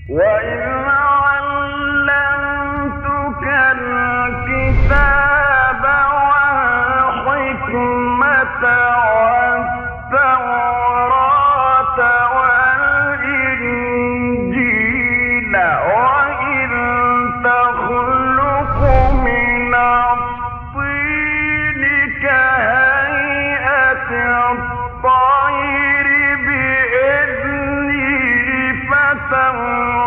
وإذ علمتك الكتاب والحكمة والتوراة والإنجيل وإذ تخلق من الطين كهيئة الطير بإذني فتنفخ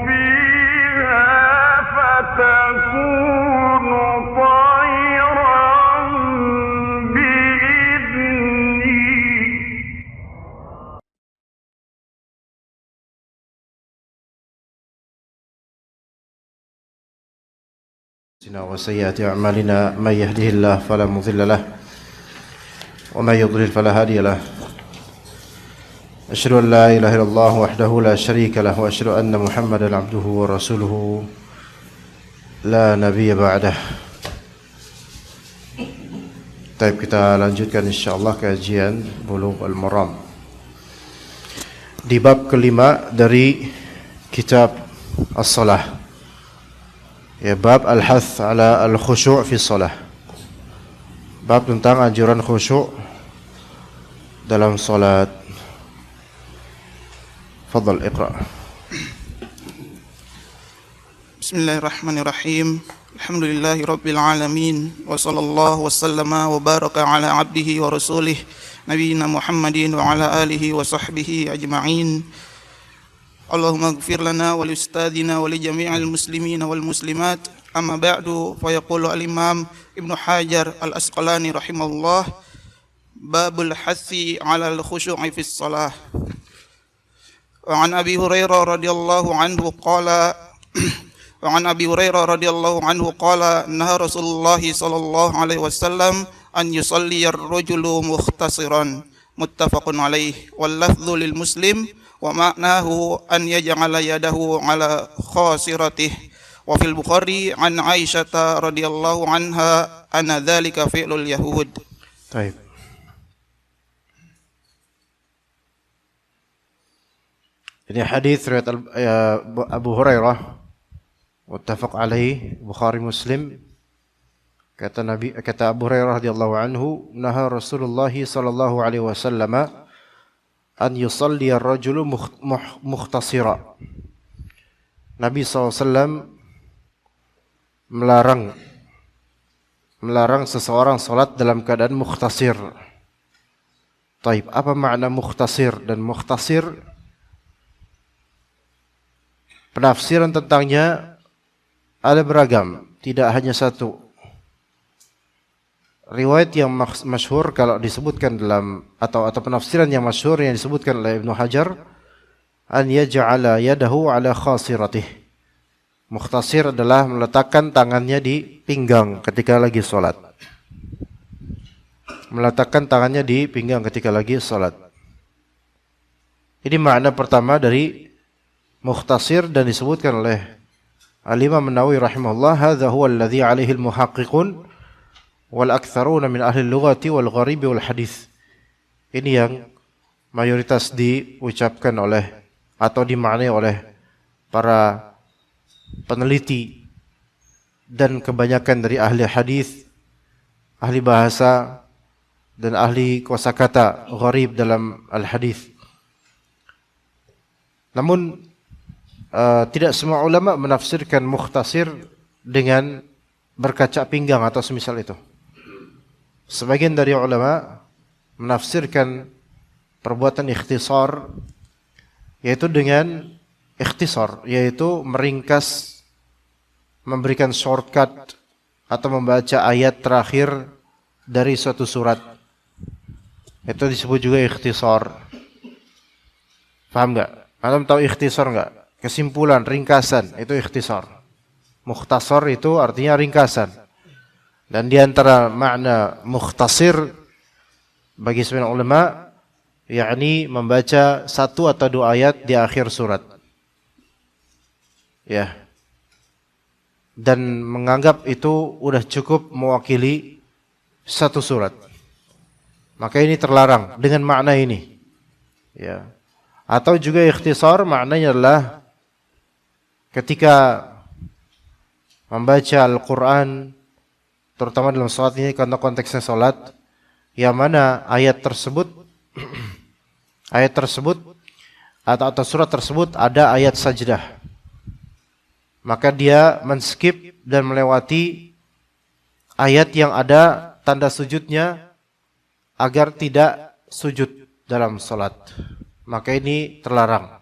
فيها فتكون طيرا بإذني. وسيئات أعمالنا من يهده الله فلا مضل له ومن يضلل فلا هادي له أشهد أن لا إله إلا الله وحده لا شريك له وأشهد أن محمدا عبده ورسوله لا نبي بعده. Baik, kita lanjutkan insyaallah kajian Bulughul Maram di bab kelima dari kitab As-Salah. Ya, bab al-hath ala al-khusyu' fi shalah. Bab tentang anjuran khusyuk dalam salat. Fadhal iqra. Bismillahirrahmanirrahim. Alhamdulillahi rabbil alamin wa sallallahu wasallama wa baraka ala abdihi wa rasulih nabiyina Muhammadin wa ala alihi wa sahbihi ajma'in. Allahumma ighfir lana wa li ustadina wa li jami'il muslimina wal muslimat. Amma ba'du, fa yaqulu al-Imam Ibnu Hajar al-Asqalani rahimahullah, babul hathi 'ala al-khushu'i fi shalah. Wa an Abi Hurairah radhiyallahu anhu qala naha Rasulullah sallallahu alaihi wasallam an yusalli ar-rajulu mukhtasiran, muttafaqun alaihi, wal lafdhu lil Muslim wa ma'nahu an yaj'ala yadahu ala khasiratihi. Wa fil Bukhari an Aisyah radhiyallahu anha anna dzalika fi'lul yahud. Baik. Ini hadis riwayat Abu Hurairah, muttafaq alaihi, Bukhari Muslim. Kata Abu Hurairah radhiyallahu anhu, naha Rasulullah sallallahu alaihi wasallam an yusalli ar-rajulu mukhtasira. Nabi SAW melarang seseorang salat dalam keadaan mukhtasir. Taib, apa makna mukhtasir dan mukhtasir? Penafsiran tentangnya ada beragam, tidak hanya satu. Riwayat yang masyhur kalau disebutkan dalam atau penafsiran yang masyhur yang disebutkan oleh Ibnu Hajar, an yaj'ala yadahu ala khasiratih. Mukhtasir adalah meletakkan tangannya di pinggang ketika lagi salat. Meletakkan tangannya di pinggang ketika lagi salat. Ini makna pertama dari mukhtasir dan disebutkan oleh Al-Imam An-Nawawi rahimahullah, hadza huwa alladhi 'alaihi al-muhaqqiqun wal aktsaruna min ahli al-lughati wal gharibi wal hadits. Ini yang mayoritas diucapkan oleh atau dimaknai oleh para peneliti dan kebanyakan dari ahli hadis, ahli bahasa dan ahli kosakata gharib dalam al-hadis. Namun tidak semua ulama menafsirkan mukhtasir dengan berkaca pinggang atau semisal itu. Sebagian dari ulama menafsirkan perbuatan ikhtisar yaitu dengan ikhtisar, yaitu meringkas, memberikan shortcut atau membaca ayat terakhir dari suatu surat. Itu disebut juga ikhtisar. Paham enggak? Antum tahu ikhtisar enggak? Kesimpulan, ringkasan, itu ikhtisar. Mukhtasar itu artinya ringkasan. Dan di antara makna mukhtasir bagi sebagian ulama, yakni membaca satu atau dua ayat di akhir surat. Ya. Dan menganggap itu udah cukup mewakili satu surat. Maka ini terlarang dengan makna ini. Ya. Atau juga ikhtisar maknanya adalah ketika membaca Al-Quran, terutama dalam salat ini karena konteksnya salat, yang mana ayat tersebut atau surat tersebut ada ayat sajdah, maka dia men-skip dan melewati ayat yang ada tanda sujudnya agar tidak sujud dalam salat. Maka ini terlarang.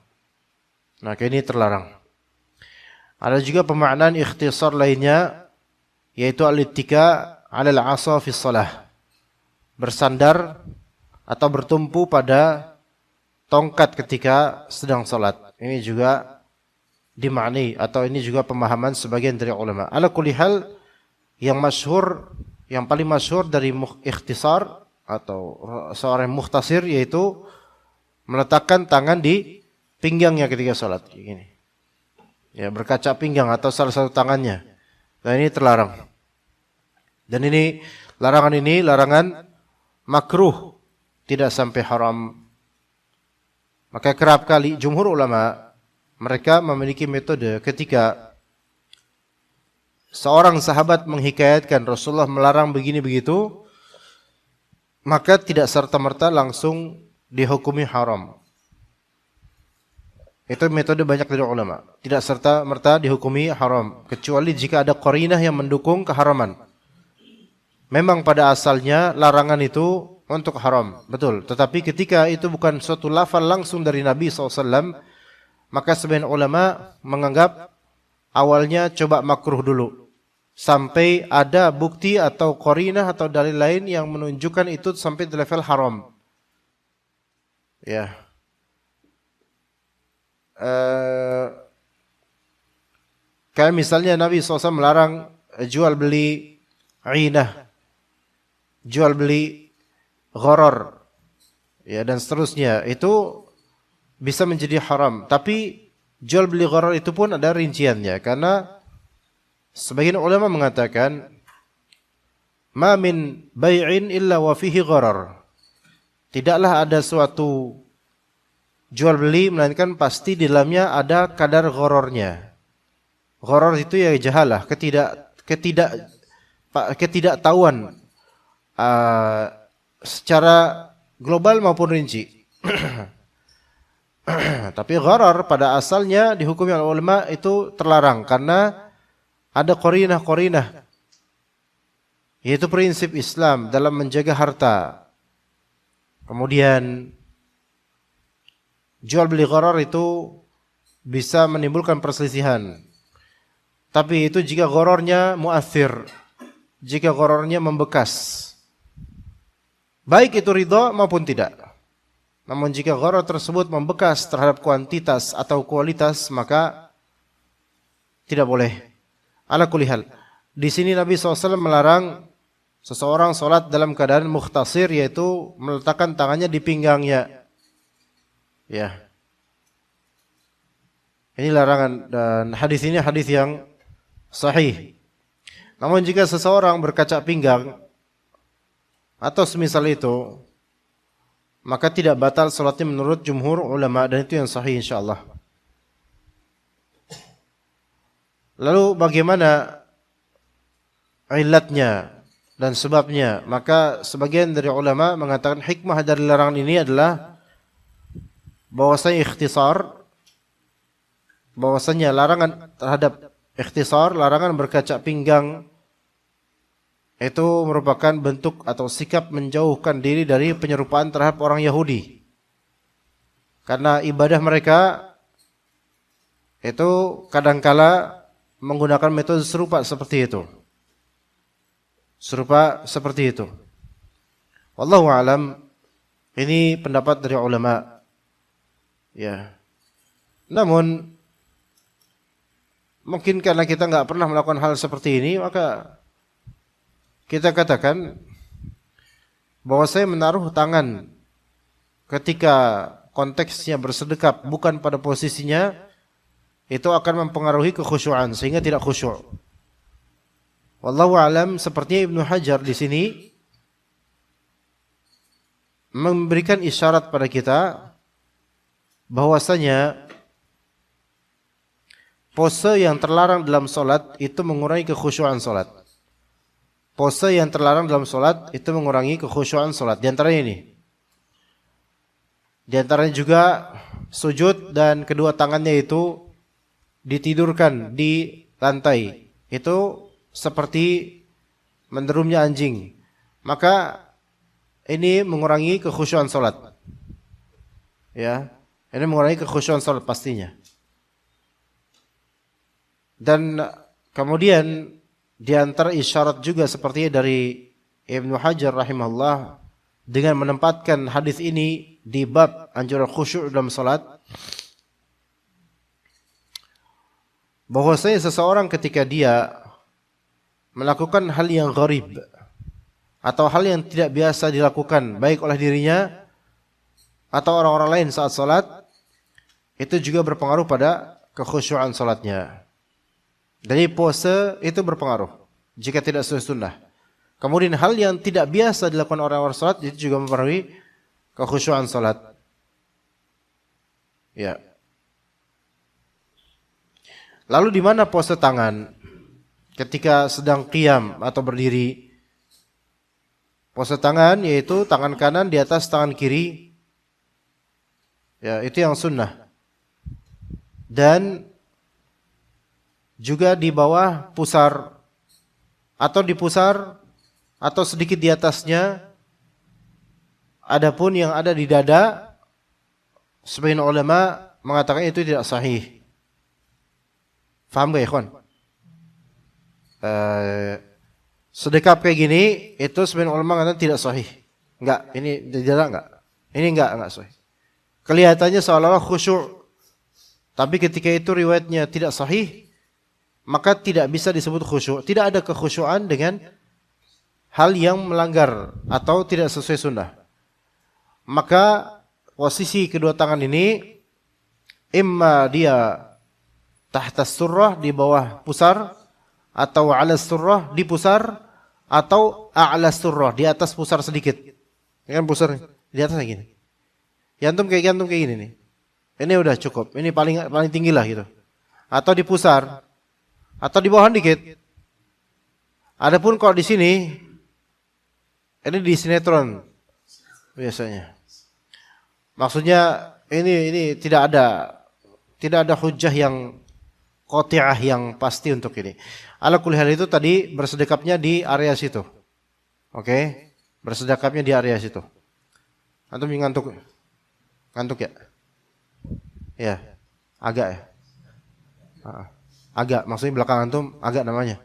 Ada juga pemaknaan ikhtisar lainnya, yaitu al-ittika 'ala al-'asa fi shalah. Bersandar atau bertumpu pada tongkat ketika sedang salat. Ini juga dimaknai atau ini juga pemahaman sebagian dari ulama. Ala kulli hal, yang paling masyhur dari ikhtisar atau seorang mukhtasir yaitu meletakkan tangan di pinggangnya ketika salat, gini. Ya, berkaca pinggang atau salah satu tangannya. Dan ini terlarang. Dan ini larangan makruh, tidak sampai haram. Maka kerap kali jumhur ulama mereka memiliki metode ketika seorang sahabat menghikayatkan Rasulullah melarang begini begitu, maka tidak serta-merta langsung dihukumi haram. Itu metode banyak dari ulama. Tidak serta-merta dihukumi haram, kecuali jika ada qarinah yang mendukung keharaman. Memang pada asalnya larangan itu untuk haram, betul. Tetapi ketika itu bukan suatu lafal langsung dari Nabi SAW, maka sebagian ulama menganggap awalnya coba makruh dulu, sampai ada bukti atau qarinah atau dalil lain yang menunjukkan itu sampai di level haram. Ya. Kayak misalnya Nabi SAW melarang jual beli ainah, jual beli gharar, ya, dan seterusnya. Itu bisa menjadi haram. Tapi jual beli gharar itu pun ada rinciannya, karena sebagian ulama mengatakan ma min bai'in illa wa fihi gharar. Tidaklah ada suatu jual beli melainkan pasti di dalamnya ada kadar ghararnya. Gharar itu ya jahalah, ketidaktahuan secara global maupun rinci. Tapi gharar pada asalnya dihukumi oleh ulama itu terlarang karena ada qarinah, yaitu prinsip Islam dalam menjaga harta. Kemudian jual beli gharar itu bisa menimbulkan perselisihan. Tapi itu jika ghararnya muathir, jika ghararnya membekas, baik itu ridha maupun tidak. Namun jika gharar tersebut membekas terhadap kuantitas atau kualitas, maka tidak boleh. Ala kulli hal, di sini Nabi SAW melarang seseorang sholat dalam keadaan mukhtasir, yaitu meletakkan tangannya di pinggangnya. Ya. Ini larangan, dan hadis ini hadis yang sahih. Namun jika seseorang berkaca pinggang atau semisal itu, maka tidak batal salatnya menurut jumhur ulama, dan itu yang sahih insyaallah. Lalu bagaimana ilatnya dan sebabnya? Maka sebagian dari ulama mengatakan hikmah dari larangan ini adalah bahwasanya bahwasanya larangan terhadap ikhtisar, larangan berkaca pinggang, itu merupakan bentuk atau sikap menjauhkan diri dari penyerupaan terhadap orang Yahudi. Karena ibadah mereka itu kadangkala menggunakan metode serupa seperti itu. Wallahu a'lam. Ini pendapat dari ulama. Ya. Namun mungkin karena kita enggak pernah melakukan hal seperti ini, maka kita katakan bahwa saya menaruh tangan ketika konteksnya bersedekap bukan pada posisinya, itu akan mempengaruhi kekhusyuan sehingga tidak khusyuk. Wallahu a'lam. Sepertinya Ibnu Hajar di sini memberikan isyarat pada kita bahwasanya pose yang terlarang dalam solat itu mengurangi kekhusyuan solat. Pose yang terlarang dalam solat itu mengurangi kekhusyuan solat. Di antaranya ini. Di antaranya juga sujud dan kedua tangannya itu ditidurkan di lantai. Itu seperti menderumnya anjing. Maka ini mengurangi kekhusyuan solat. Ya, ini mengurangi kekhusyuan solat pastinya. Dan kemudian di antara isyarat juga seperti dari Ibnu Hajar rahimahullah dengan menempatkan hadis ini di bab anjuran khusyuk dalam salat, bahwasanya seseorang ketika dia melakukan hal yang gharib atau hal yang tidak biasa dilakukan baik oleh dirinya atau orang-orang lain saat salat, itu juga berpengaruh pada kekhusyuan salatnya. Jadi pose itu berpengaruh jika tidak sesuai sunnah. Kemudian hal yang tidak biasa dilakukan orang-orang salat itu juga mempengaruhi kekhusyuan salat. Ya. Lalu di mana pose tangan ketika sedang qiyam atau berdiri? Pose tangan yaitu tangan kanan di atas tangan kiri. Ya, itu yang sunnah. Dan juga di bawah pusar atau di pusar atau sedikit di atasnya. Adapun yang ada di dada, sebagian ulama mengatakan itu tidak sahih. Faham gak ikhwan? Sedekap kayak gini itu sebagian ulama mengatakan tidak sahih. Enggak, ini di dada enggak. Ini enggak sahih. Kelihatannya seolah-olah khusyuk. Tapi ketika itu riwayatnya tidak sahih, maka tidak bisa disebut khusyuk. Tidak ada kekhusyuan dengan hal yang melanggar atau tidak sesuai sunnah. Maka posisi kedua tangan ini imma dia tahta surrah di bawah pusar, atau ala surrah di pusar, atau a'la surrah di atas pusar sedikit. Ini kan pusar di atas kayak gini. Yantum kayak gini nih. Ini udah cukup. Ini paling tinggi lah gitu. Atau di pusar, atau di bawah dikit. Adapun kalau di sini, ini di sinetron biasanya. Maksudnya ini tidak ada hujjah yang qati'ah yang pasti untuk ini. Ala kulli hal itu tadi bersedekapnya di area situ. Oke? Bersedekapnya di area situ. Antum ngantuk? Ngantuk ya? Ya. Agak ya? Agak, maksudnya belakang antum agak namanya.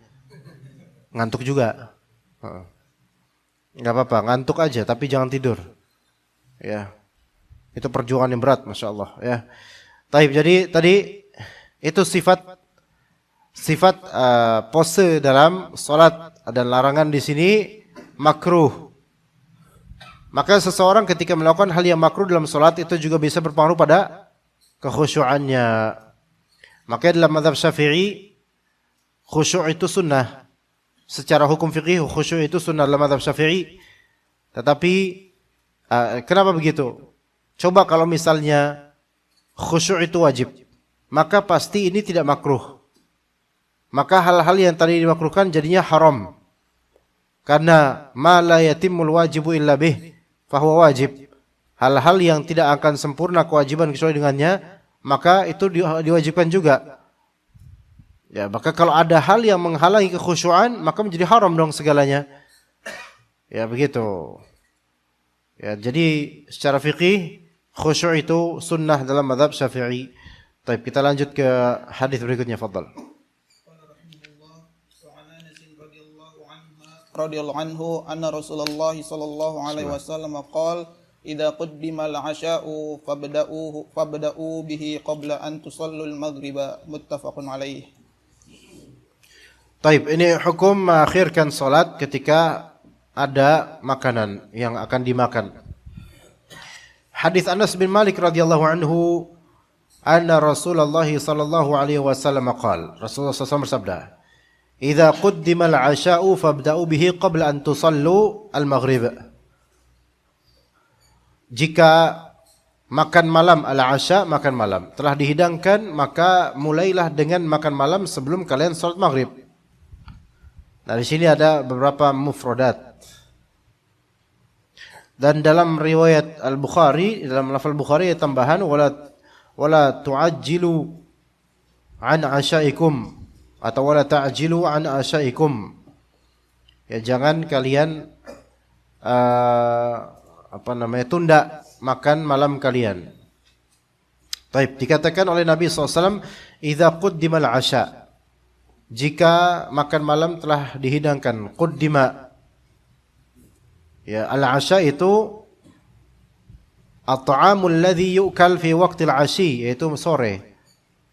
Ngantuk juga. Enggak apa-apa, ngantuk aja tapi jangan tidur. Ya. Itu perjuangan yang berat, Masya Allah ya. Taib, jadi tadi itu sifat pose dalam salat, dan larangan di sini makruh. Maka seseorang ketika melakukan hal yang makruh dalam salat itu juga bisa berpengaruh pada kekhusyuannya. Maka dalam mazhab Syafi'i khusyuk itu sunnah. Secara hukum fikih khusyuk itu sunnah dalam mazhab Syafi'i. Tetapi kenapa begitu? Coba kalau misalnya khusyuk itu wajib, maka pasti ini tidak makruh. Maka hal-hal yang tadi dimakruhkan jadinya haram. Karena ma la yatimul wajibu illa bih fahuwa wajib. Hal-hal yang tidak akan sempurna kewajiban kecuali dengannya, maka itu diwajibkan juga. Ya, maka kalau ada hal yang menghalangi kekhusyuan, maka menjadi haram dong segalanya. Ya, begitu. Ya, jadi secara fikih khusyuk itu sunnah dalam mazhab Syafi'i. Baik, kita lanjut ke hadis berikutnya, fadhal. Radhiyallahu anhu anna Rasulullah sallallahu alaihi wasallam qala idza qaddima al-'asha'u fabda'u bihi qabla an tusallu al-maghriba, muttafaqun alaih. Baik, ini hukum mengakhirkan salat ketika ada makanan yang akan dimakan. Hadis Anas bin Malik radhiyallahu anhu anna Rasulullah sallallahu alaihi wasallam qala, Rasulullah SAW bersabda, "Idza quddima al-'asha'u fabda'u bihi qabla an tusallu al-maghrib." Jika makan malam, al-asya, makan malam. Telah dihidangkan, maka mulailah dengan makan malam sebelum kalian salat maghrib. Nah, di sini ada beberapa mufradat. Dan dalam riwayat Al-Bukhari, dalam lafal Bukhari ada tambahan wala tu'ajjilu an asyaikum atau wala ta'jilu an asyaikum. Ya, jangan kalian tunda makan malam kalian. Baik, dikatakan oleh Nabi SAW, idza quddimal asya, jika makan malam telah dihidangkan, quddima. Ya, al-asya itu at-ta'amul ladzi yu'kal fi waqtil 'ashi, yaitu sore.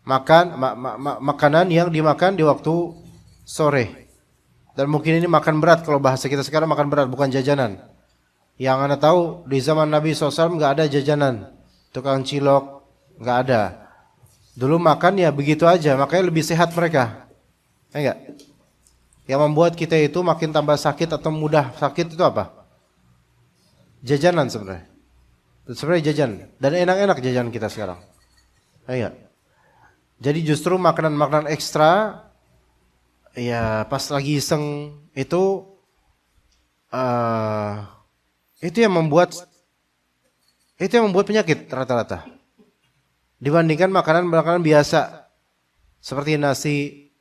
Makanan yang dimakan di waktu sore. Dan mungkin ini makan berat, kalau bahasa kita sekarang makan berat, bukan jajanan. Yang Anda tahu di zaman Nabi SAW enggak ada jajanan, tukang cilok enggak ada. Dulu makan ya begitu aja, makanya lebih sehat mereka. Enggak? Yang membuat kita itu makin tambah sakit atau mudah sakit itu apa? Jajanan sebenarnya. Sebenarnya jajan. Dan enak-enak jajanan kita sekarang. Enggak? Jadi justru makanan-makanan ekstra, ya pas lagi iseng itu yang membuat penyakit rata-rata. Dibandingkan makanan-makanan biasa seperti nasi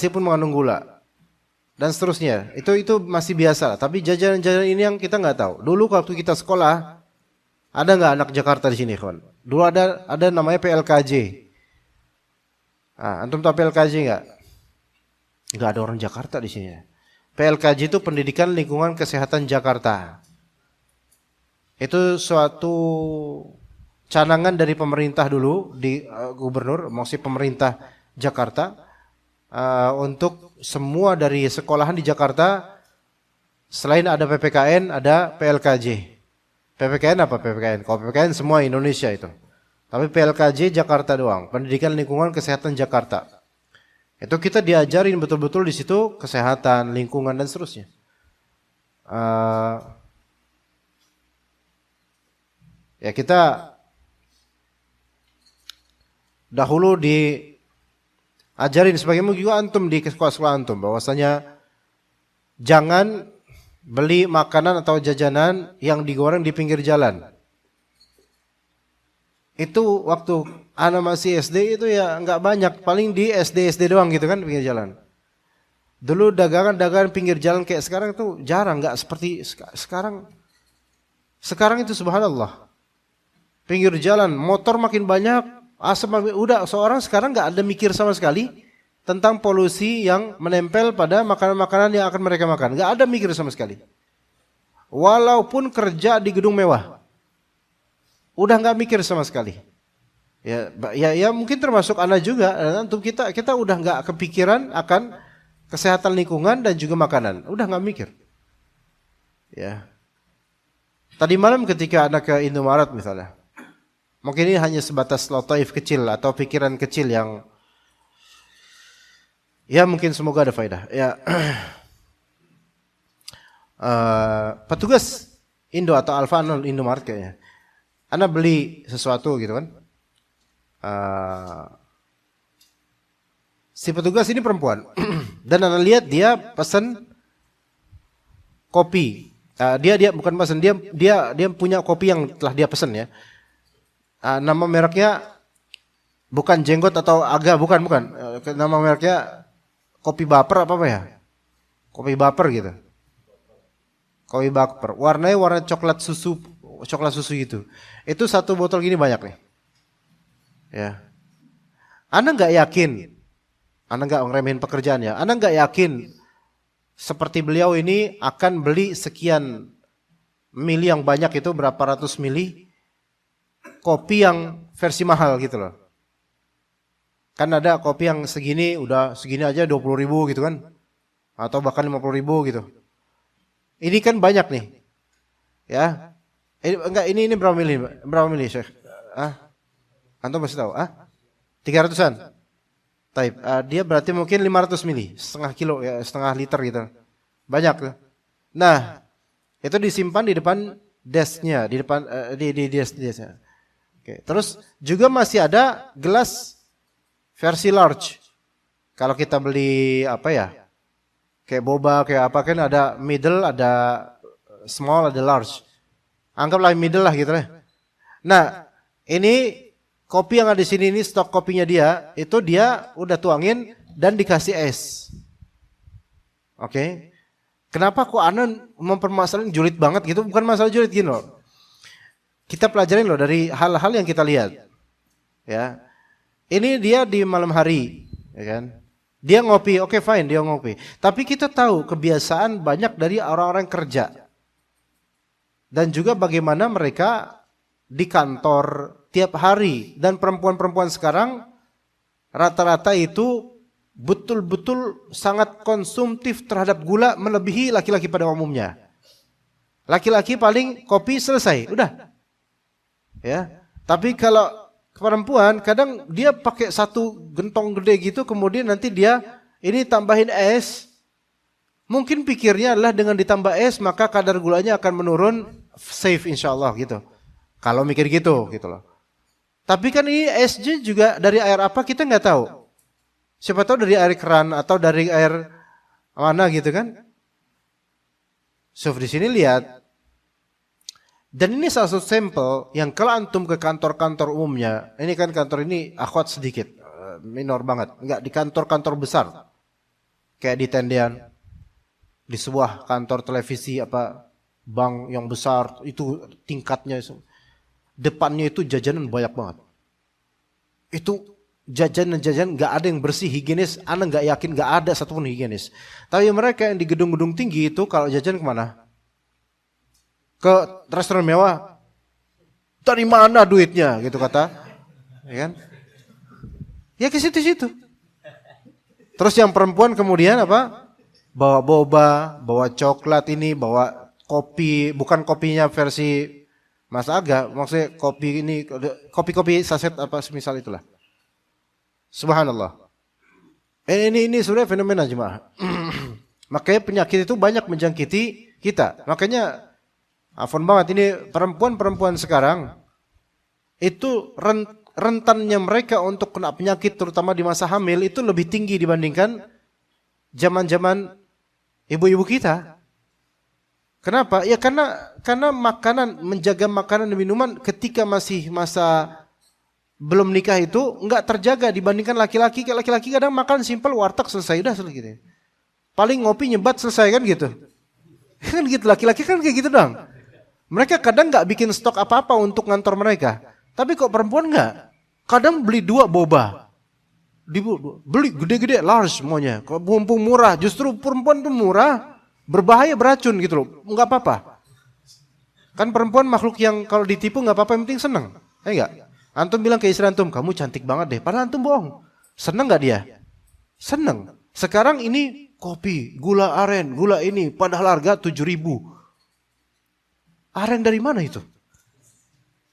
pun mengandung gula dan seterusnya. Itu masih biasa. Tapi jajanan-jajanan ini yang kita nggak tahu. Dulu waktu kita sekolah, ada nggak anak Jakarta di sini, kawan? Dulu ada namanya PLKJ. Antum tahu PLKJ nggak? Nggak ada orang Jakarta di sini. PLKJ itu Pendidikan Lingkungan Kesehatan Jakarta. Itu suatu canangan dari pemerintah dulu, di gubernur, maksudnya pemerintah Jakarta, untuk semua dari sekolahan di Jakarta, selain ada PPKN, ada PLKJ. PPKN apa PPKN? Kalau PPKN semua Indonesia itu. Tapi PLKJ Jakarta doang, Pendidikan Lingkungan Kesehatan Jakarta. Itu kita diajarin betul-betul di situ kesehatan, lingkungan dan seterusnya. Ya kita dahulu diajarin sebagaimana juga antum di sekolah-sekolah antum, bahwasanya jangan beli makanan atau jajanan yang digoreng di pinggir jalan. Itu waktu anak masih SD itu ya nggak banyak, paling di SD doang gitu kan, pinggir jalan. Dulu dagangan pinggir jalan kayak sekarang tuh jarang, nggak seperti sekarang. Sekarang itu subhanallah. Pinggir jalan, motor makin banyak, asap udah seorang sekarang nggak ada mikir sama sekali tentang polusi yang menempel pada makanan-makanan yang akan mereka makan. Nggak ada mikir sama sekali. Walaupun kerja di gedung mewah, udah nggak mikir sama sekali. Ya mungkin termasuk Anda juga. Untuk kita udah nggak kepikiran akan kesehatan lingkungan dan juga makanan. Udah nggak mikir. Ya. Tadi malam ketika Anda ke Indomaret misalnya, mungkin ini hanya sebatas lataif kecil atau pikiran kecil yang ya mungkin semoga ada faedah. Ya. Petugas Indo atau Alfa Indomaret kayaknya. Anda beli sesuatu gitu kan. Si petugas ini perempuan. Dan Anda lihat dia pesan kopi. Dia bukan pesan, dia punya kopi yang telah dia pesan ya. Nama mereknya bukan jenggot atau aga, bukan. Nama mereknya kopi baper apa ya? Kopi baper gitu. Kopi baper. Warnanya warna coklat susu gitu. Itu satu botol gini banyak nih. Ya. Anda nggak yakin? Anda nggak ngeremehin pekerjaannya. Anda nggak yakin seperti beliau ini akan beli sekian mili yang banyak itu, berapa ratus mili kopi yang versi mahal gitu loh. Kan ada kopi yang segini, udah segini aja 20.000 gitu kan. Atau bahkan 50.000 gitu. Ini kan banyak nih. Ya. Ini berapa mili? Berapa mili, Syekh? Antum masih tahu? 300-an. Taib. Dia berarti mungkin 500 mili, setengah kilo ya, setengah liter gitu. Banyak tuh. Nah, itu disimpan di depan desknya, di depan di desknya. Oke. Terus juga masih ada gelas versi large. Kalau kita beli apa ya? Kayak boba, kayak apa kan ada middle, ada small, ada large. Anggaplah middle lah gitu lah. Nah, ini kopi yang ada di sini ini stok kopinya dia, itu dia udah tuangin dan dikasih es. Oke. Kenapa kok Anda mempermasalahin julid banget gitu? Bukan masalah julid gini loh. Kita pelajarin loh dari hal-hal yang kita lihat. Ya. Ini dia di malam hari, ya kan? Dia ngopi, oke fine, dia ngopi. Tapi kita tahu kebiasaan banyak dari orang-orang kerja. Dan juga bagaimana mereka di kantor tiap hari. Dan perempuan-perempuan sekarang rata-rata itu betul-betul sangat konsumtif terhadap gula melebihi laki-laki pada umumnya. Laki-laki paling kopi selesai, udah. Ya. Tapi kalau perempuan kadang dia pakai satu gentong gede gitu, kemudian nanti dia ini tambahin es. Mungkin pikirnya adalah dengan ditambah es maka kadar gulanya akan menurun, safe insyaallah gitu. Kalau mikir gitu loh. Tapi kan ini esnya juga dari air apa kita nggak tahu. Siapa tahu dari air keran atau dari air mana gitu kan? So di sini lihat. Dan ini salah satu sampel yang kalau antum ke kantor-kantor umumnya, ini kan kantor ini akhwat sedikit, minor banget, enggak di kantor-kantor besar, kayak di tendean, di sebuah kantor televisi apa bank yang besar itu tingkatnya, depannya itu jajanan banyak banget, itu jajanan enggak ada yang bersih higienis, Anda enggak yakin enggak ada satupun higienis. Tapi mereka yang di gedung-gedung tinggi itu kalau jajan kemana? Ke restoran mewah. Dari mana duitnya gitu kata. Ya kan? Ya ke situ-situ. Terus yang perempuan kemudian apa? Bawa boba, bawa coklat ini, bawa kopi, bukan kopinya versi Mas Aga, maksudnya kopi ini kopi-kopi saset apa semisal itulah. Subhanallah. Ini sebenarnya fenomena jemaah. Makanya penyakit itu banyak menjangkiti kita. Makanya afwan banget ini perempuan-perempuan sekarang itu rentannya mereka untuk kena penyakit terutama di masa hamil itu lebih tinggi dibandingkan zaman-zaman ibu-ibu kita. Kenapa? Ya karena makanan, menjaga makanan dan minuman ketika masih masa belum nikah itu enggak terjaga dibandingkan laki-laki. Laki-laki kadang makan simpel warteg selesai udah selesai gitu. Paling ngopi nyebat selesai kan gitu. Kan gitu laki-laki kan kayak gitu dong. Mereka kadang nggak bikin stok apa-apa untuk ngantor mereka. Tapi kok perempuan nggak? Kadang beli 2 boba. Beli gede-gede, large semuanya. Kalau mumpung murah, justru perempuan tuh murah, berbahaya beracun gitu loh. Nggak apa-apa. Kan perempuan makhluk yang kalau ditipu nggak apa-apa, yang penting seneng. Enggak? Antum bilang ke istri antum, kamu cantik banget deh. Padahal antum bohong. Seneng nggak dia? Seneng. Sekarang ini kopi, gula aren, gula ini, padahal harga 7.000. Aren dari mana itu?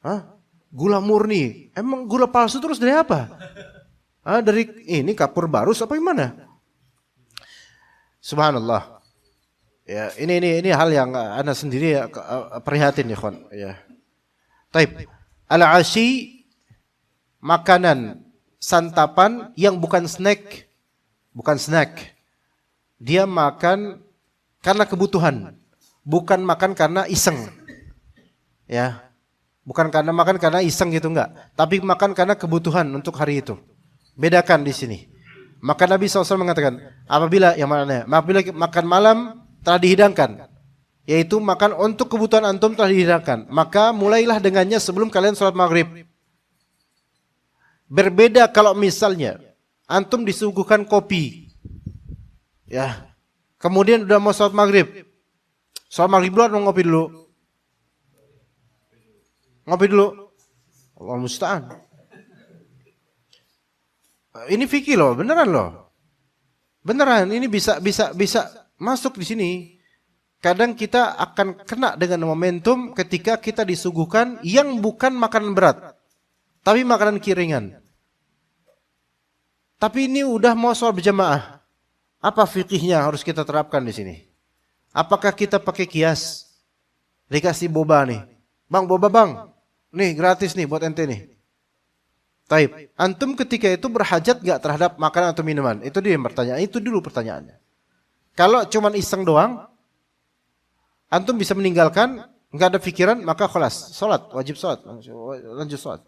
Hah? Gula murni. Emang gula palsu terus dari apa? Dari ini kapur barus apa gimana? Subhanallah. Ya, ini hal yang Anda sendiri prihatin ya, kawan. Ya. Taib. Al-ashi makanan santapan yang bukan snack. Bukan snack. Dia makan karena kebutuhan, bukan makan karena iseng. Ya, bukan karena makan karena iseng gitu enggak, tapi makan karena kebutuhan untuk hari itu. Bedakan di sini. Maka Nabi SAW mengatakan, apabila makan malam telah dihidangkan, yaitu makan untuk kebutuhan antum telah dihidangkan, maka mulailah dengannya sebelum kalian sholat maghrib. Berbeda kalau misalnya antum disuguhkan kopi, ya, kemudian udah mau sholat maghrib dulu atau ngopi dulu? Ngopi dulu. Allah musta'an. Ini fikih loh, beneran loh. Beneran, ini bisa masuk di sini. Kadang kita akan kena dengan momentum ketika kita disuguhkan yang bukan makanan berat, tapi makanan kiringan. Tapi ini udah mau sholat berjamaah. Apa fikihnya harus kita terapkan di sini? Apakah kita pakai kias? Dikasih boba nih. Bang, boba bang. nih gratis nih buat ente nih. Taib. Antum ketika itu berhajat nggak terhadap makanan atau minuman? Itu dia yang pertanyaan. Itu dulu pertanyaannya. Kalau cuman iseng doang, antum bisa meninggalkan, nggak ada pikiran, maka khalas, salat, wajib salat, lanjut salat.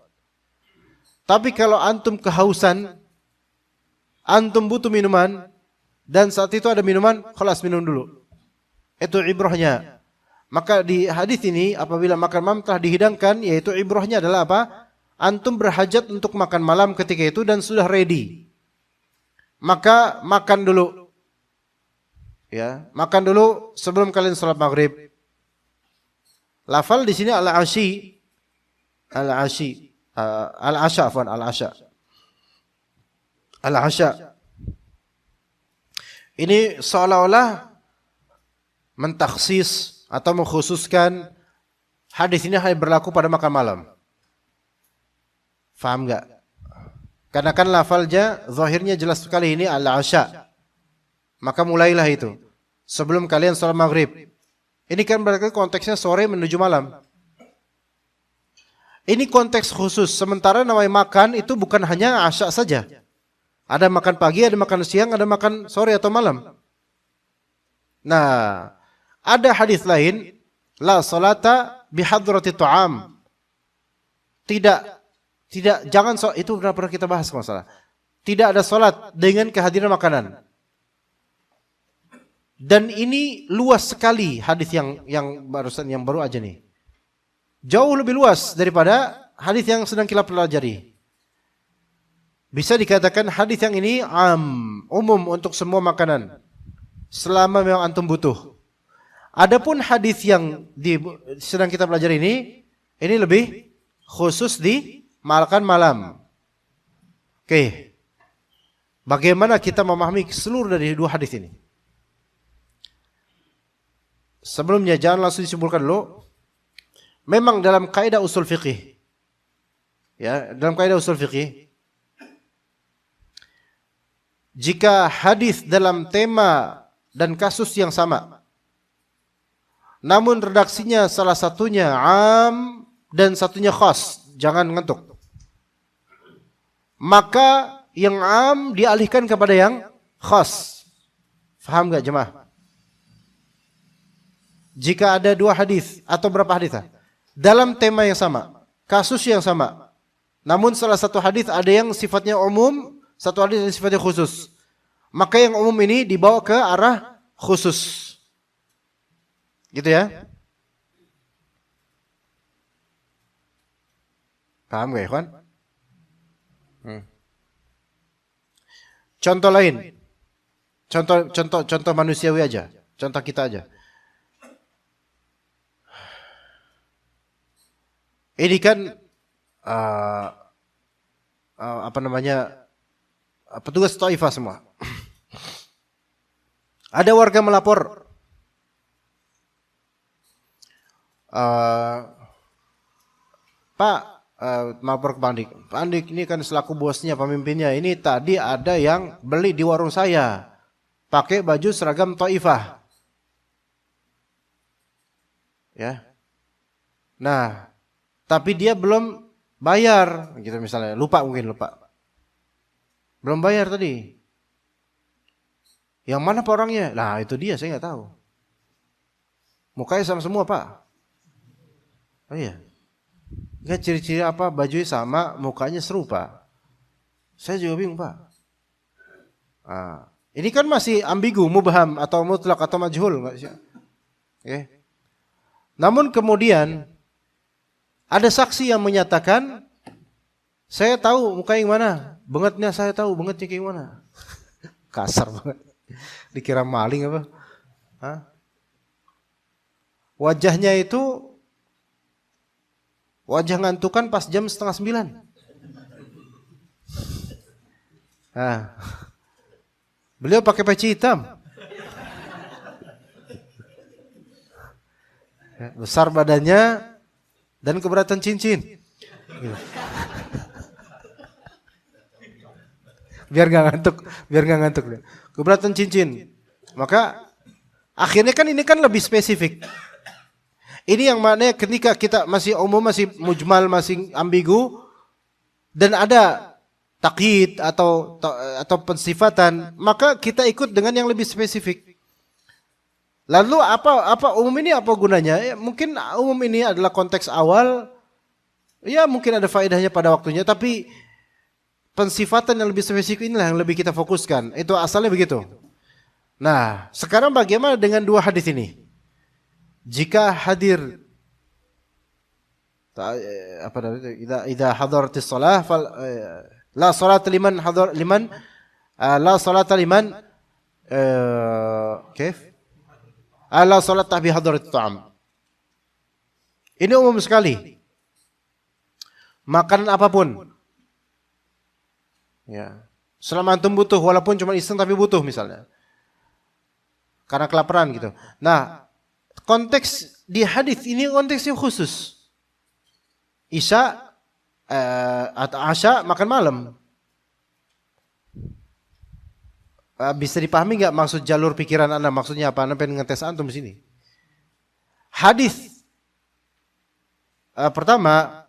Tapi kalau antum kehausan, antum butuh minuman, dan saat itu ada minuman, khalas minum dulu. Itu ibrahnya. Maka di hadis ini apabila makan malam telah dihidangkan, yaitu ibrahnya adalah apa? Antum berhajat untuk makan malam ketika itu dan sudah ready. Maka makan dulu. Ya, makan dulu sebelum kalian salat maghrib. Lafal di sini al-ashi. Al-ashi. Al-asha, afwan, al-asha. Al-asha. Ini seolah-olah mentaksis atau mengkhususkan hadis ini hanya berlaku pada makan malam. Faham enggak? Karena kan lafalnya zahirnya jelas sekali ini al-asha. Maka mulailah itu sebelum kalian salat maghrib. Ini kan berarti konteksnya sore menuju malam. Ini konteks khusus. Sementara namanya makan itu bukan hanya asya saja. Ada makan pagi, ada makan siang, ada makan sore atau malam. Nah, ada hadis lain, la salata bihadrati ta'am. Tidak, jangan itu pernah kita bahas masalah. Tidak ada salat dengan kehadiran makanan. Dan ini luas sekali hadis yang baru aja nih. Jauh lebih luas daripada hadis yang sedang kita pelajari. Bisa dikatakan hadis yang ini umum untuk semua makanan selama memang antum butuh. Adapun hadis yang sedang kita pelajari ini lebih khusus di makan malam. Oke. Bagaimana kita memahami seluruh dari dua hadis ini? Sebelumnya jangan langsung disimpulkan dulu. Memang dalam kaidah usul fikih, ya, dalam kaidah usul fikih, jika hadis dalam tema dan kasus yang sama, namun redaksinya salah satunya am dan satunya khas, jangan ngantuk. Maka yang am dialihkan kepada yang khas. Faham enggak jemaah? Jika ada dua hadis atau berapa hadis dalam tema yang sama, kasus yang sama, namun salah satu hadis ada yang sifatnya umum, satu hadis yang sifatnya khusus, maka yang umum ini dibawa ke arah khusus. Gitu ya? Paham gak ya kawan? Contoh lain. Contoh manusiawi aja. Contoh kita aja. Ini kan petugas Taifah semua. Ada warga melapor, Pak, melapor ke Pak Andik. Pak Andik ini kan selaku bosnya, pemimpinnya. Ini tadi ada yang beli di warung saya, pakai baju seragam Taifah. Ya. Nah, tapi dia belum bayar, gitu misalnya. Lupa. Belum bayar tadi. Yang mana Pak orangnya? Nah, itu dia, saya nggak tahu. Mukanya sama semua, Pak. Oh iya. Nggak ciri-ciri apa, bajunya sama, mukanya serupa. Saya juga bingung, Pak. Ini kan masih ambigu, mubham atau mutlak atau majhul, nggak sih? Okay. Namun kemudian ada saksi yang menyatakan, saya tahu muka yang mana, bengetnya saya tahu, bengetnya kayak mana. Kasar banget. Dikira maling apa? Wajahnya itu wajah ngantukan pas jam 8:30. Beliau pakai peci hitam. Besar badannya dan keberatan cincin. Biar nggak ngantuk. Keberatan cincin. Maka akhirnya kan ini kan lebih spesifik. Ini yang maknanya ketika kita masih umum, masih mujmal, masih ambigu, dan ada takyid atau pensifatan, maka kita ikut dengan yang lebih spesifik. Lalu apa umum ini apa gunanya? Ya, mungkin umum ini adalah konteks awal, ya mungkin ada faedahnya pada waktunya, tapi pensifatan yang lebih spesifik inilah yang lebih kita fokuskan. Itu asalnya begitu. Nah, sekarang bagaimana dengan dua hadis ini? Jika hadir apa namanya? Idza hadaratis shalah la salat liman la salat liman kif? La salat bi hadaratit ta'am. Ini umum sekali. Makanan apapun. Ya. Selama antum butuh walaupun cuma iseng tapi butuh misalnya. Karena kelaparan gitu. Nah, konteks di hadis ini konteks yang khusus. Isya atau asya makan malam. Bisa dipahami nggak maksud jalur pikiran Anda? Maksudnya apa? Anda pengen ngetes antum di sini. Hadis pertama,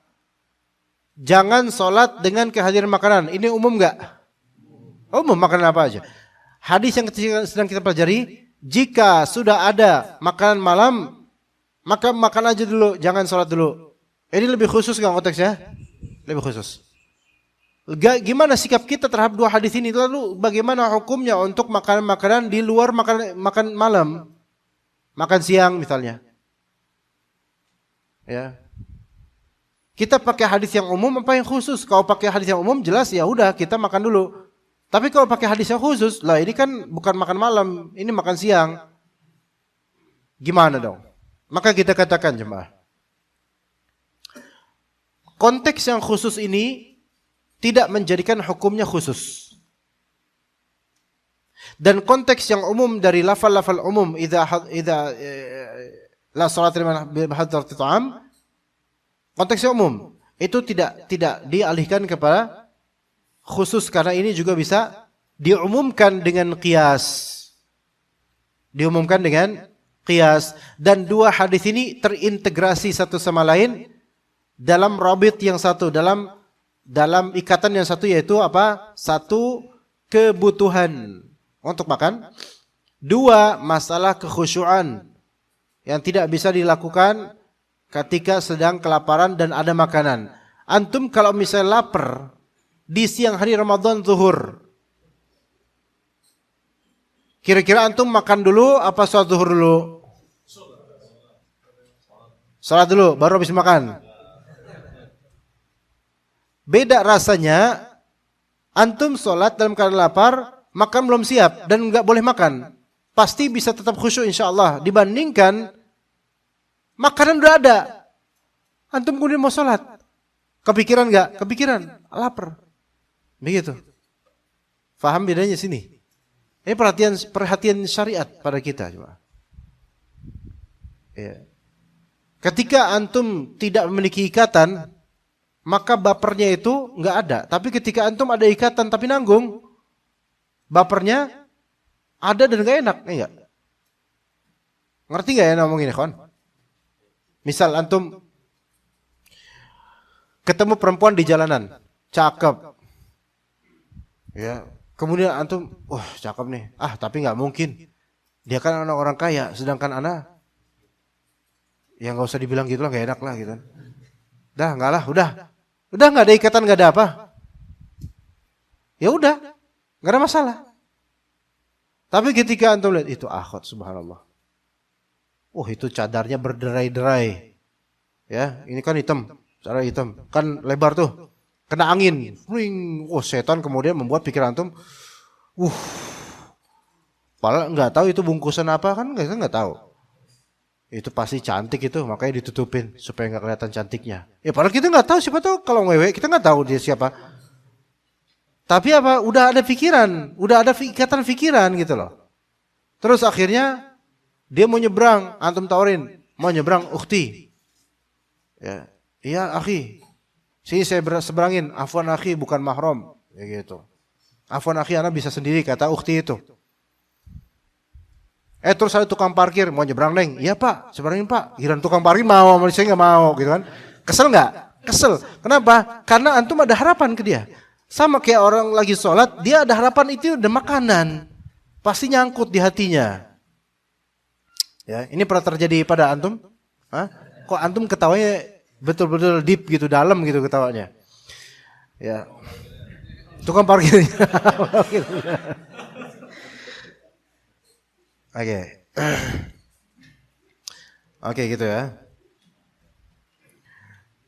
jangan sholat dengan kehadiran makanan. Ini umum nggak? Umum, makanan apa aja. Hadis yang sedang kita pelajari, jika sudah ada makanan malam, maka makan aja dulu, jangan sholat dulu. Ini lebih khusus nggak konteksnya? Lebih khusus. Gimana sikap kita terhadap dua hadis ini? Lalu bagaimana hukumnya untuk makanan-makanan di luar makan malam, makan siang misalnya? Ya. Kita pakai hadis yang umum apa yang khusus? Kalau pakai hadis yang umum jelas ya udah kita makan dulu. Tapi kalau pakai hadis yang khusus, lah ini kan bukan makan malam, ini makan siang. Gimana dong? Maka kita katakan jemaah, konteks yang khusus ini tidak menjadikan hukumnya khusus. Dan konteks yang umum dari lafal-lafal umum, idza la salat liman hadratit ta'am, konteksnya umum. Itu tidak dialihkan kepada khusus, karena ini juga bisa diumumkan dengan qiyas. Diumumkan dengan qiyas. Dan dua hadis ini terintegrasi satu sama lain dalam rabit yang satu, dalam ikatan yang satu, yaitu apa? Satu, kebutuhan untuk makan. Dua, masalah kekhusyuan yang tidak bisa dilakukan ketika sedang kelaparan dan ada makanan. Antum kalau misalnya lapar di siang hari Ramadan zuhur, kira-kira antum makan dulu apa sholat zuhur dulu? Sholat dulu baru habis makan. Beda rasanya antum sholat dalam keadaan lapar, makan belum siap dan nggak boleh makan, pasti bisa tetap khusyuk insyaallah, dibandingkan makanan udah ada, antum kemudian mau sholat, kepikiran nggak? Kepikiran, lapar. Begitu. Faham bedanya sini? Ini perhatian syariat pada kita. Ya. Ketika antum tidak memiliki ikatan, maka bapernya itu nggak ada. Tapi ketika antum ada ikatan tapi nanggung, bapernya ada dan nggak enak, enggak? Ngerti nggak ya ngomongin, kawan? Misal antum ketemu perempuan di jalanan, cakep, ya. Kemudian antum, wah cakep nih, tapi nggak mungkin, dia kan anak orang kaya, sedangkan anak, ya nggak usah dibilang gitu lah, nggak enak lah gitu. Dah nggak lah, udah nggak ada ikatan, nggak ada apa, ya udah, nggak ada masalah. Tapi ketika antum lihat itu akhwat, subhanallah, itu cadarnya berderai-derai, ya ini kan hitam, cara hitam, kan lebar tuh. Kena angin, setan kemudian membuat pikiran antum, padahal nggak tahu itu bungkusan apa, kan kita nggak tahu. Itu pasti cantik itu, makanya ditutupin supaya nggak kelihatan cantiknya. Ya padahal kita nggak tahu, siapa tahu kalau ngewe kita nggak tahu dia siapa. Tapi apa? Udah ada pikiran, udah ada ikatan pikiran gitu loh. Terus akhirnya dia mau nyebrang, antum tawarin, mau nyebrang, ukhti, ya, iya akhi. Sini saya seberangin, afwan akhi bukan mahram, ya gitu. Afwan akhi anak bisa sendiri, kata ukhti itu. Terus ada tukang parkir mau nyebrang neng, iya pak, seberangin pak. Giliran tukang parkir mau, saya nggak mau gitu kan. Kesel nggak? Kesel. Kenapa? Karena antum ada harapan ke dia. Sama kayak orang lagi sholat, dia ada harapan itu ada makanan, pasti nyangkut di hatinya. Ya, ini pernah terjadi pada antum? Hah? Kok antum ketawanya betul-betul deep gitu, dalam gitu ketawanya? Ya, tukang parkir. Oke, gitu ya.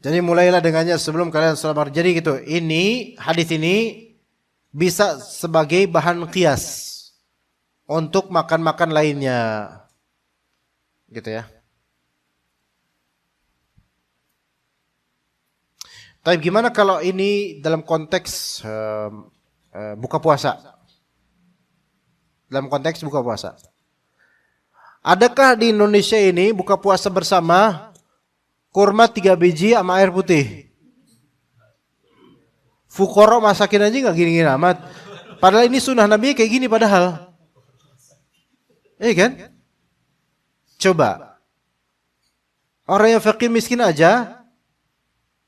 Jadi mulailah dengannya sebelum kalian sholat. Jadi gitu. Ini hadis ini bisa sebagai bahan qiyas untuk makan-makan lainnya, gitu ya. Tapi gimana kalau ini dalam konteks buka puasa? Dalam konteks buka puasa. Adakah di Indonesia ini buka puasa bersama kurma 3 biji sama air putih? Fukoro masakin aja gak gini-gini amat. Padahal ini sunnah Nabi kayak gini padahal. Kan? Coba. Orang yang fakir miskin aja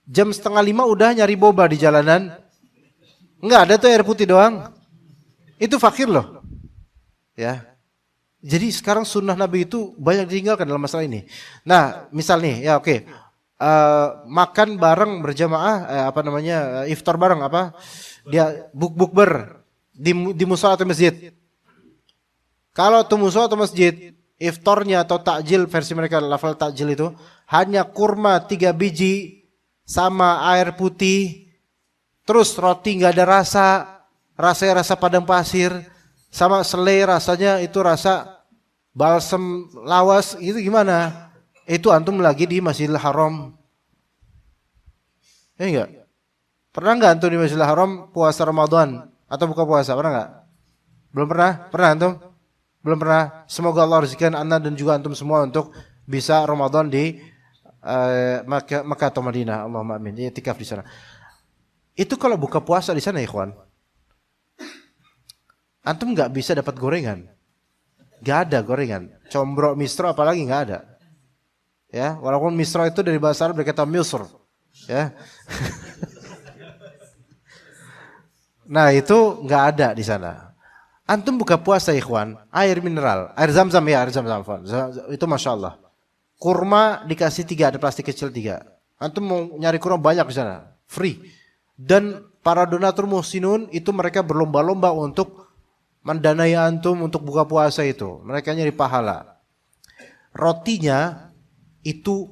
jam 4:30 udah nyari boba di jalanan. Enggak ada tuh air putih doang. Itu fakir loh. Ya. Jadi sekarang sunnah Nabi itu banyak ditinggalkan dalam masalah ini. Nah, misal nih, ya oke. Makan bareng berjamaah, iftar bareng dia bukber di musola atau masjid. Kalau tuh musola atau masjid, iftarnya atau takjil versi mereka lafal takjil itu hanya kurma 3 biji sama air putih, terus roti nggak ada rasanya rasa padang pasir, sama selai rasanya itu rasa balsam lawas, itu gimana? Itu antum lagi di Masjidil Haram. Enggak? Pernah enggak antum di Masjidil Haram puasa Ramadan atau buka puasa? Pernah enggak? Belum pernah? Pernah antum? Belum pernah? Semoga Allah rezekikan anda dan juga antum semua untuk bisa Ramadan di Makkah atau Madinah. Allahumma amin. I'tikaf di sana. Itu kalau buka puasa di sana, ikhwan. Antum enggak bisa dapat gorengan. Gak ada gorengan. Combro, mistro apalagi gak ada. Ya, walaupun mistro itu dari bahasa Arab berkata misr. Ya. Nah, itu gak ada di sana. Antum buka puasa, ikhwan, air mineral, air zam-zam ya, air zam-zam. Itu Masya Allah. Kurma dikasih 3, ada plastik kecil 3. Antum mau nyari kurma banyak di sana, free. Dan para donatur muhsinun itu mereka berlomba-lomba untuk mendanai antum untuk buka puasa itu. Mereka nyari pahala. Rotinya itu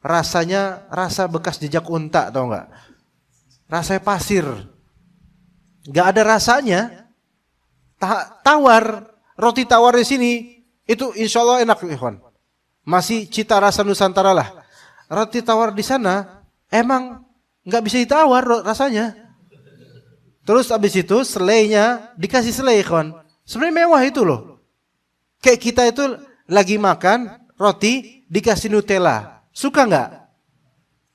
rasanya rasa bekas jejak unta, tau nggak? Rasanya pasir. Nggak ada rasanya. Tawar. Roti tawar di sini itu insya Allah enak, ikhwan. Masih cita rasa Nusantara lah. Roti tawar di sana emang nggak bisa ditawar rasanya. Terus abis itu selainya dikasih selai, kawan. Sebenarnya mewah itu loh. Kayak kita itu lagi makan roti dikasih Nutella. Suka nggak?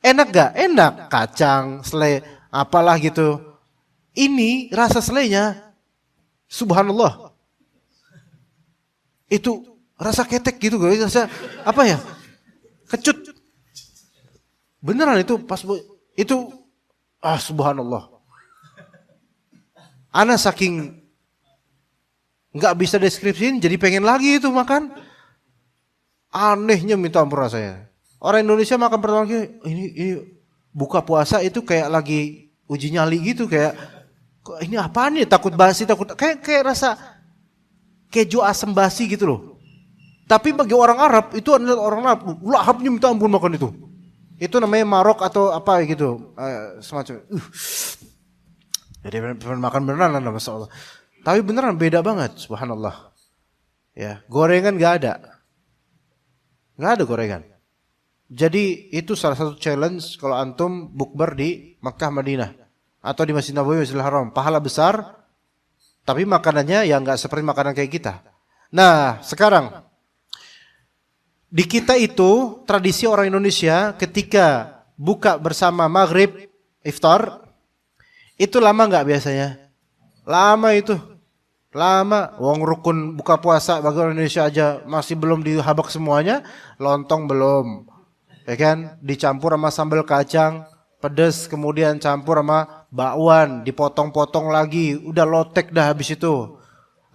Enak nggak? Enak. Kacang, selai, apalah gitu. Ini rasa selainya, subhanallah. Itu rasa ketek gitu, rasa apa ya? Kecut. Beneran itu pas itu subhanallah. Ana saking nggak bisa deskripsiin, jadi pengen lagi itu makan. Anehnya minta ampun rasanya. Orang Indonesia makan pertama kali ini buka puasa itu kayak lagi uji nyali gitu, kayak ini apaan nih? Takut basi, kayak rasa keju asam basi gitu loh. Tapi bagi orang Arab itu adalah orang Arab, lahapnya minta ampun makan itu. Itu namanya marok atau apa gitu, semacam. Jadi makan beneran lah, Masya Allah. Tapi beneran beda banget, subhanallah. Ya, gorengan gak ada gorengan. Jadi itu salah satu challenge kalau antum bukber di Makkah Madinah atau di Masjid Nabawi, Masjidil Haram. Pahala besar, tapi makanannya ya nggak seperti makanan kayak kita. Nah, sekarang di kita itu tradisi orang Indonesia ketika buka bersama maghrib, iftar, itu lama nggak biasanya? Lama itu. Lama, wong rukun buka puasa bagi orang Indonesia aja masih belum dihabak semuanya, lontong belum. Ya kan? Dicampur sama sambal kacang, pedes, kemudian campur sama bakwan, dipotong-potong lagi, udah lotek dah habis itu.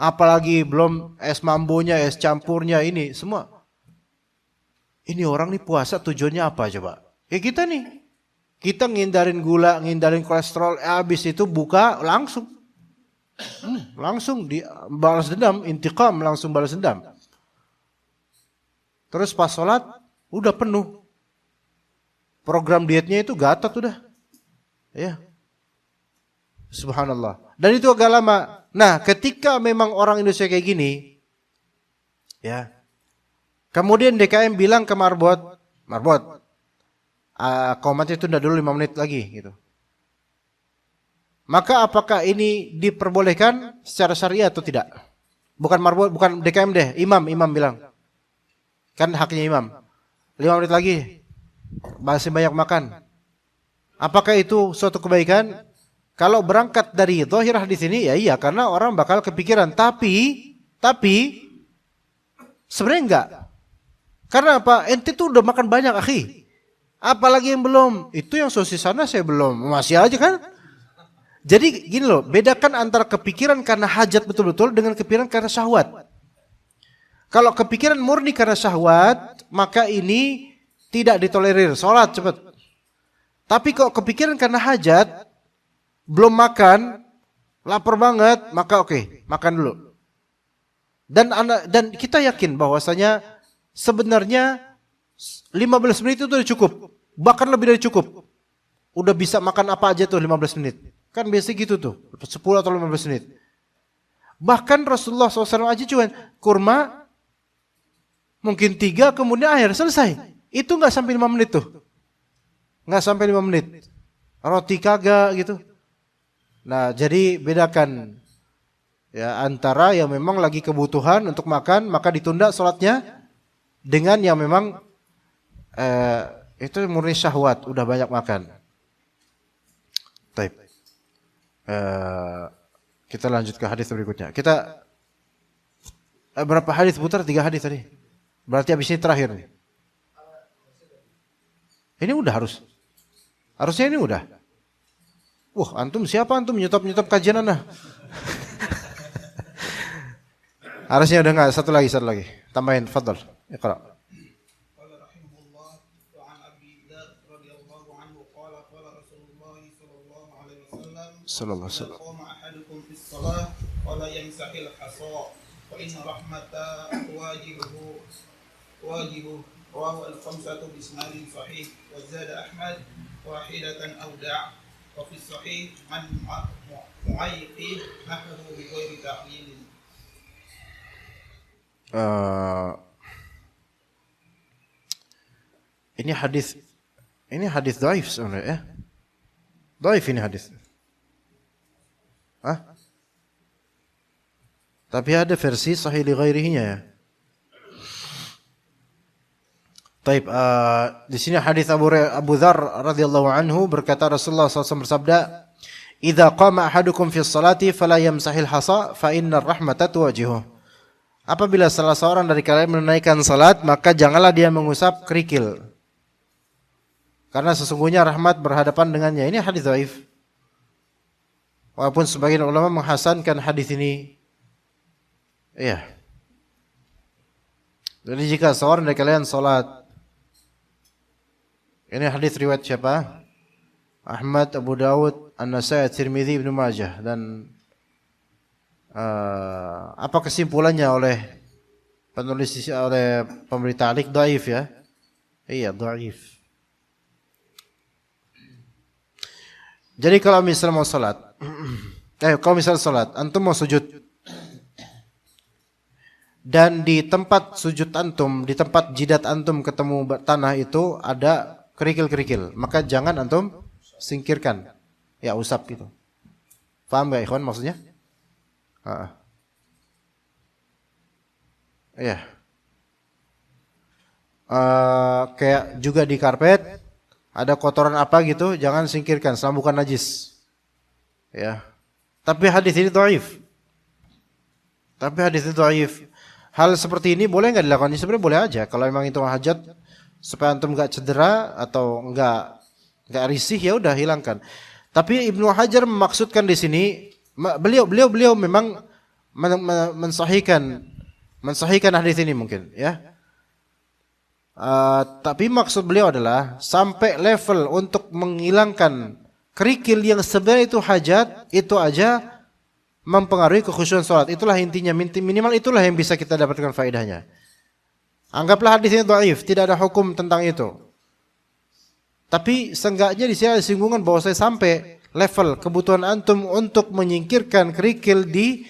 Apalagi belum es mambonya, es campurnya ini semua. Ini orang nih puasa tujuannya apa coba? Ya kita nih. Kita ngindarin gula, ngindarin kolesterol, habis itu buka langsung. Langsung balas dendam, intiqam, langsung balas dendam. Terus pas sholat udah penuh. Program dietnya itu gatot udah. Ya. Subhanallah. Dan itu agak lama. Nah, ketika memang orang Indonesia kayak gini, ya. Kemudian DKM bilang ke Marbot, komat itu udah dulu 5 menit lagi gitu. Maka apakah ini diperbolehkan secara syariat atau tidak? Bukan Marbot, bukan DKM deh, imam bilang. Kan haknya imam. 5 menit lagi, masih banyak makan. Apakah itu suatu kebaikan? Kalau berangkat dari zahir hadis ini, ya iya, karena orang bakal kepikiran. Tapi sebenarnya enggak. Karena apa? Ente tuh udah makan banyak, akhi. Apalagi yang belum? Itu yang sosis sana saya belum. Masih aja kan? Jadi gini loh, bedakan antara kepikiran karena hajat betul-betul dengan kepikiran karena syahwat. Kalau kepikiran murni karena syahwat, maka ini tidak ditolerir. Sholat cepat. Tapi kalau kepikiran karena hajat, belum makan, lapar banget, maka oke, makan dulu. Dan kita yakin bahwasanya sebenarnya 15 menit itu udah cukup. Bahkan lebih dari cukup. Udah bisa makan apa aja tuh 15 menit. Kan biasa gitu tuh, 10 atau 15 menit. Bahkan Rasulullah SAW aja cuman kurma, mungkin 3, kemudian akhir, selesai. Itu gak sampai 5 menit tuh. Gak sampai 5 menit. Roti kagak gitu. Nah, jadi bedakan ya antara yang memang lagi kebutuhan untuk makan, maka ditunda sholatnya, dengan yang memang itu murni syahwat, udah banyak makan. Taib. Kita lanjut ke hadis berikutnya. Kita berapa hadis putar? 3 hadis tadi. Berarti habis ini terakhir nih. Ini udah harusnya ini udah. Antum siapa antum nyetop kajian Anda? Harusnya udah enggak, satu lagi. Tambahin, fadhal. Iqra. Sallallahu alaihi wasallam. Qama ahadukum fis shalah wa la yamsahil hasa wa inna rahmata wajibuhu rawahu al-khamsatu bi isnadin sahih wa zada Ahmad wahidatan aw da' wa fi sahih an mu'ayqi nahwu bi ghairi ta'wil. Ini hadis dhaif sebenarnya ya. Dhaif ini hadis. Tapi ada versi sahih li ghairihinya ya. Taib, di sini hadis Abu Dzar radhiyallahu anhu berkata Rasulullah SAW bersabda, "Idza qama ahadukum fi sholati fala yamsahil hasa fa innar rahmata tuwajihu." Apabila salah seorang dari kalian menunaikan salat, maka janganlah dia mengusap kerikil. Karena sesungguhnya rahmat berhadapan dengannya. Ini hadis dhaif. Walaupun sebagian ulama menghasankan hadis ini. Iya. Jadi jika seorang dari kalian salat, ini hadis riwayat siapa? Ahmad, Abu Dawud, An-Nasai, Tirmidzi, Ibnu Majah. Dan apa kesimpulannya oleh penulis, oleh pemberi ta'liq? Dhaif ya. Iya, dhaif. Jadi kalau misalnya mau salat, antum mau sujud, dan di tempat sujud antum, di tempat jidat antum ketemu tanah itu ada kerikil-kerikil, maka jangan antum singkirkan, ya usap gitu. Paham gak ikhwan maksudnya? Iya. Kayak juga di karpet ada kotoran apa gitu, jangan singkirkan selama bukan najis. Ya. Tapi hadis ini dhaif. Tapi hadis itu dhaif. Hal seperti ini boleh nggak dilakukan? Sebenarnya boleh aja. Kalau memang itu hajat supaya antum nggak cedera atau nggak risih, ya udah hilangkan. Tapi Ibnu Hajar memaksudkan di sini, beliau memang mensahihkan hadis ini mungkin, ya. Tapi maksud beliau adalah sampai level untuk menghilangkan kerikil yang sebenarnya itu hajat, itu aja mempengaruhi kekhusyuan salat. Itulah intinya, minimal itulah yang bisa kita dapatkan faedahnya. Anggaplah hadis ini dhaif, tidak ada hukum tentang itu. Tapi seenggaknya di sini ada singgungan bahwa saya sampai level kebutuhan antum untuk menyingkirkan kerikil di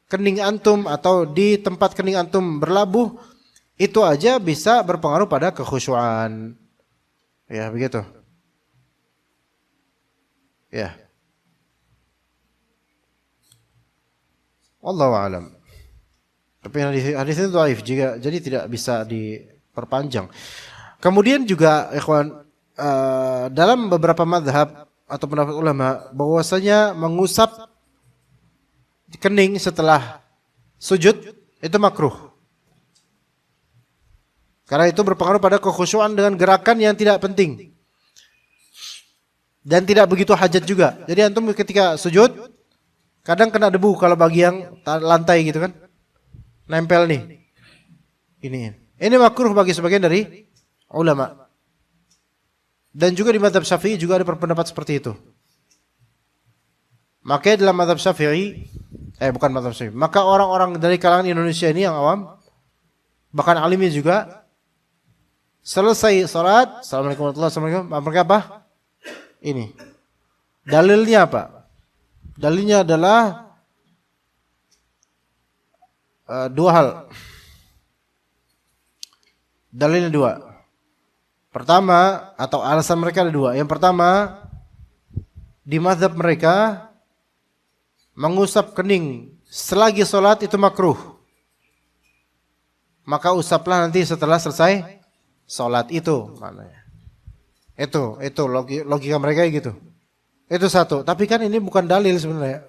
kening antum atau di tempat kening antum berlabuh, itu aja bisa berpengaruh pada kekhusyuan. Ya, begitu. Ya. Wallahu a'lam. Tapi hadis itu dhaif juga, jadi tidak bisa diperpanjang. Kemudian juga ikhwan, dalam beberapa mazhab atau pendapat ulama bahwasanya mengusap kening setelah sujud itu makruh. Karena itu berpengaruh pada kekhusyuan dengan gerakan yang tidak penting. Dan tidak begitu hajat juga. Jadi antum ketika sujud kadang kena debu kalau bagi yang lantai gitu kan. Nempel nih. Ini makruh bagi sebagian dari ulama. Dan juga di mazhab Syafi'i juga ada pendapat seperti itu. Maka dalam mazhab Syafi'i, bukan mazhab Syafi'i, maka orang-orang dari kalangan Indonesia ini yang awam, bahkan alimnya juga, selesai salat, assalamualaikum warahmatullahi wabarakatuh, mereka apa? Ini. Dalilnya apa? Dalilnya adalah dua hal. Dalilnya dua. Pertama, atau alasan mereka ada dua. Yang pertama, di mazhab mereka mengusap kening selagi sholat itu makruh. Maka usaplah nanti setelah selesai sholat, itu maknanya. Itu logika mereka gitu. Itu satu. Tapi kan ini bukan dalil sebenarnya.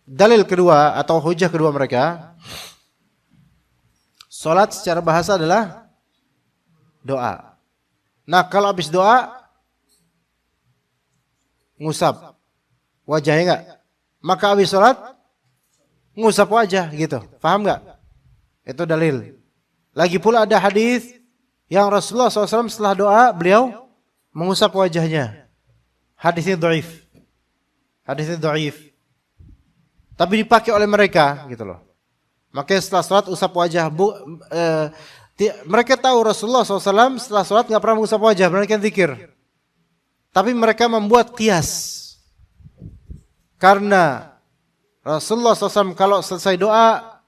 Dalil kedua atau hujah kedua mereka, sholat secara bahasa adalah doa. Nah, kalau habis doa ngusap wajahnya enggak? Maka habis sholat ngusap wajah gitu. Paham enggak? Itu dalil. Lagi pula ada hadis yang Rasulullah SAW setelah doa beliau mengusap wajahnya. Hadisnya dhaif. Hadisnya dhaif. Tapi dipakai oleh mereka gitu loh. Makanya setelah sholat usap wajah. Mereka tahu Rasulullah SAW setelah sholat nggak pernah mengusap wajah, mereka zikir. Tapi mereka membuat qiyas. Karena Rasulullah SAW kalau selesai doa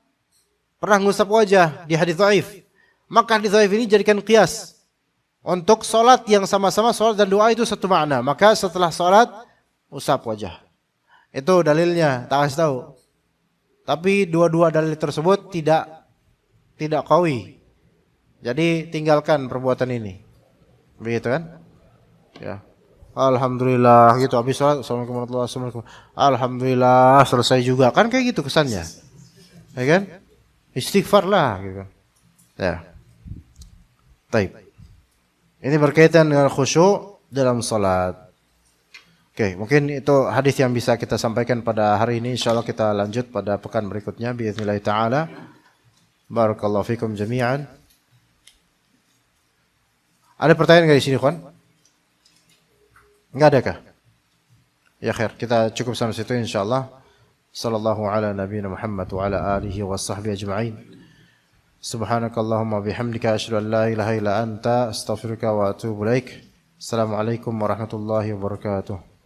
pernah mengusap wajah di hadis dhaif. Maka hadis dhaif ini jadikan qiyas. Untuk sholat yang sama-sama sholat dan doa itu satu makna. Maka setelah sholat usap wajah. Itu dalilnya, tak kasih tahu. Tapi dua-dua dalil tersebut tidak qawi. Jadi tinggalkan perbuatan ini. Begitu kan? Ya. Alhamdulillah gitu habis salat, assalamualaikum warahmatullahi wabarakatuh. Alhamdulillah selesai juga. Kan kayak gitu kesannya. Ya kan? Istighfar lah gitu. Ya. Baik. Ini berkaitan dengan khusyuk dalam salat. Oke, mungkin itu hadis yang bisa kita sampaikan pada hari ini. Insyaallah kita lanjut pada pekan berikutnya biiznillah taala. Barakallahu fikum jami'an. Ada pertanyaan enggak di sini, kawan? Enggak ada kah? Ya khair, kita cukup sampai situ insyaallah. Sallallahu ala nabiyina Muhammad wa ala alihi wa sahbihi ajma'in. Subhanakallahumma bihamdika asyhadu an la ilaha illa anta astaghfiruka wa atubu ilaik. Assalamualaikum warahmatullahi wabarakatuh.